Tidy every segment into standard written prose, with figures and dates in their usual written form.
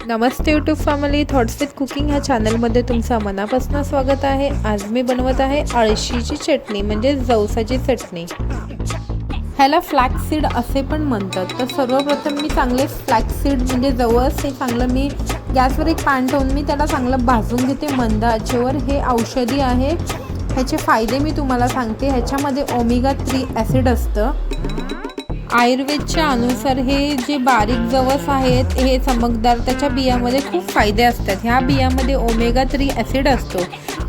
Namaste YouTube family, thoughts with cooking ह्या चॅनलमध्ये तुमचं मनापासून स्वागत आहे। आज मी बनवत आहे अळशीची चटणी म्हणजे जवसाची चटणी। ह्याला फ्लॅक्स सीड असे पण म्हणतात। तर सर्वप्रथम मी चांगले फ्लॅक्स सीड म्हणजे जवस हे चांगलं मी गॅसवर एक पॅन ठेवून मी त्याला चांगलं भाजून घेते मंद आचेवर। हे औषधी आहे, ह्याचे फायदे मी तुम्हाला सांगते। ह्याच्यामध्ये ओमेगा 3 ॲसिड असतं। आयुर्वेदच्या अनुसार हे जे बारीक जवस आहेत हे चमकदार, त्याच्या बियामध्ये खूप फायदे असतात। ह्या बियामध्ये ओमेगा 3 ॲसिड असतो।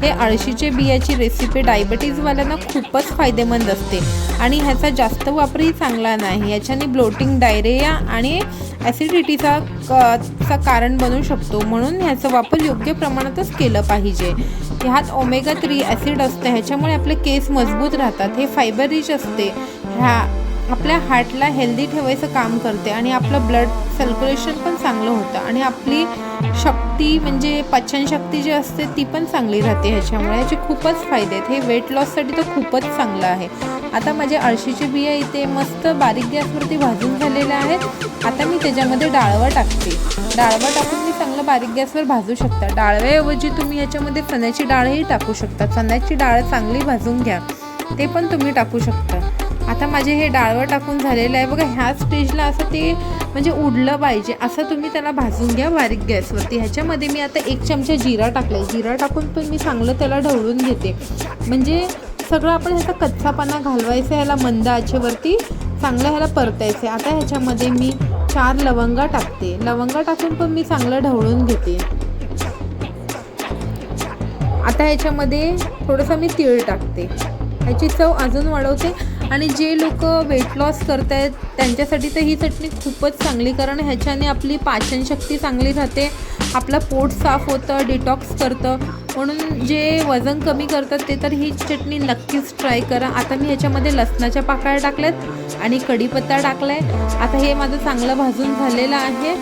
हे अळशीचे बियाची रेसिपी डायबिटीजवाल्यांना खूपच फायदेमंद असते आणि ह्याचा जास्त वापरही चांगला नाही। याच्याने ब्लोटिंग, डायरिया आणि ॲसिडिटीचा कारण बनू शकतो, म्हणून ह्याचा वापर योग्य प्रमाणातच केलं पाहिजे। ह्यात ओमेगा 3 ॲसिड असतं, ह्याच्यामुळे आपले केस मजबूत राहतात। हे फायबर रिच असते, आपल्या हार्टला हेल्दी ठेवायचं काम करते आणि आपलं ब्लड सर्क्युलेशन पण चांगलं होतं आणि आपली शक्ती म्हणजे पचनशक्ती जी असते ती पण चांगली राहते। ह्याच्यामुळे याचे खूपच फायदे आहेत। हे वेट लॉससाठी तर खूपच चांगलं आहे। आता माझे अळशीचे बिया इथे मस्त बारीक गॅसवरती भाजून झालेले आहेत। आता मी त्याच्यामध्ये डाळवा टाकते। डाळवा टाकून मी चांगलं बारीक गॅसवर भाजू शकता। डाळव्याऐवजी तुम्ही याच्यामध्ये चण्याची डाळही टाकू शकता। चण्याची डाळ चांगली भाजून घ्या, ते पण तुम्ही टाकू शकता। आता माझे हे डाळवं टाकून झालेलं आहे बघा। ह्या स्टेजला असं ते म्हणजे उडलं पाहिजे असं तुम्ही त्याला भाजून घ्या बारीक गॅसवरती। ह्याच्यामध्ये मी आता 1 चमचा जिरा टाकला। जिरा टाकून पण मी चांगलं त्याला ढवळून घेते, म्हणजे सगळं आपण ह्याचा कच्चापणा घालवायचा, ह्याला मंद आचेवरती चांगलं ह्याला परतायचं। आता ह्याच्यामध्ये मी 4 लवंगा टाकते। लवंगा टाकून पण मी चांगलं ढवळून घेते। आता ह्याच्यामध्ये थोडंसं मी तीळ टाकते, ह्याची चव अजून वाढवते। आणि जे लोक वेट लॉस करत आहेत त्यांच्यासाठी तर ही चटणी खूपच चांगली, कारण ह्याच्याने आपली पाचनशक्ती चांगली राहते, आपलं पोट साफ होतं, डिटॉक्स करतं। म्हणून जे वजन कमी करतात ते तर ही चटणी नक्कीच ट्राय करा। आता मी ह्याच्यामध्ये लसणाच्या पाकळ्या टाकल्यात आणि कढीपत्ता टाकला आहे। आता हे माझं चांगलं भाजून झालेलं आहे।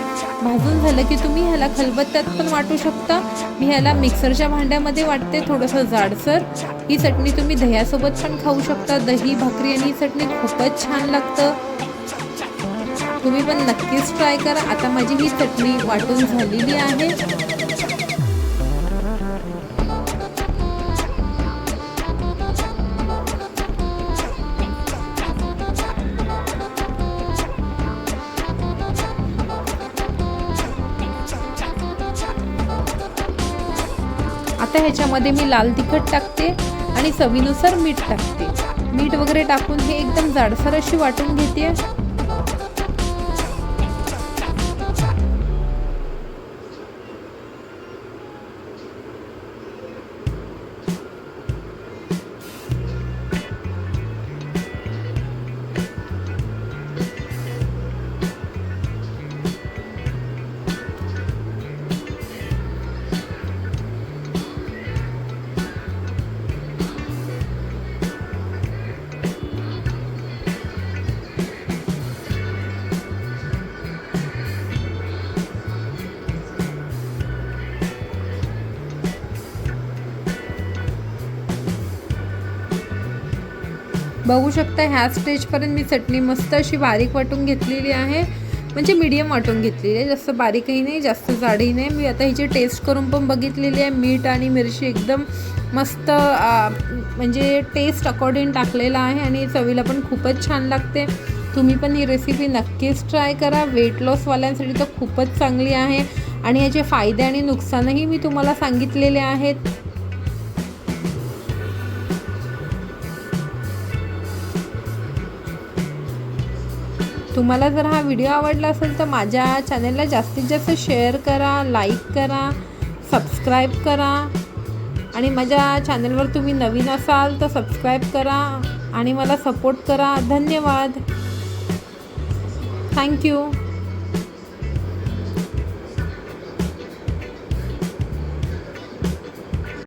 भाजून झालं की तुम्ही ह्याला खलबत्त्यात पण वाटू शकता। मी ह्याला मिक्सरच्या भांड्यामध्ये वाटते, थोडंसं जाडसर। ही चटणी तुम्ही दह्यासोबत पण खाऊ शकता। दही, भाकरी आणि ही चटणी खूपच छान लागतं। तुम्ही पण नक्कीच ट्राय करा। आता माझी ही चटणी वाटून झालेली आहे। आता ह्याच्यामध्ये मी लाल तिखट टाकते आणि चवीनुसार मीठ टाकते। मीठ वगैरे टाकून हे एकदम जाडसर अशी वाटून घेते। बघू शकता ह्या स्टेजपर्यंत मी चटणी मस्त अशी बारीक वाटून घेतलेली आहे, म्हणजे मीडियम वाटून घेतलेली आहे। जास्त बारीकही नाही, जास्त जाडही नाही। मी आता हिची टेस्ट करून पण बघितलेली आहे। मीठ आणि मिरची एकदम मस्त म्हणजे टेस्ट अकॉर्डिंग टाकलेला आहे आणि चवीला पण खूपच छान लागते। तुम्ही पण ही रेसिपी नक्कीच ट्राय करा। वेट लॉसवाल्यांसाठी तर खूपच चांगली आहे आणि याचे फायदे आणि नुकसानही मी तुम्हाला सांगितलेले आहेत। तुम्हाला जर हा व्हिडिओ आवडला असेल तर माझ्या चॅनलला जास्तीत जास्त शेअर करा, लाईक करा, सबस्क्राईब करा आणि माझ्या चॅनलवर तुम्ही नवीन असाल तर सबस्क्राईब करा आणि मला सपोर्ट करा। धन्यवाद, थँक्यू।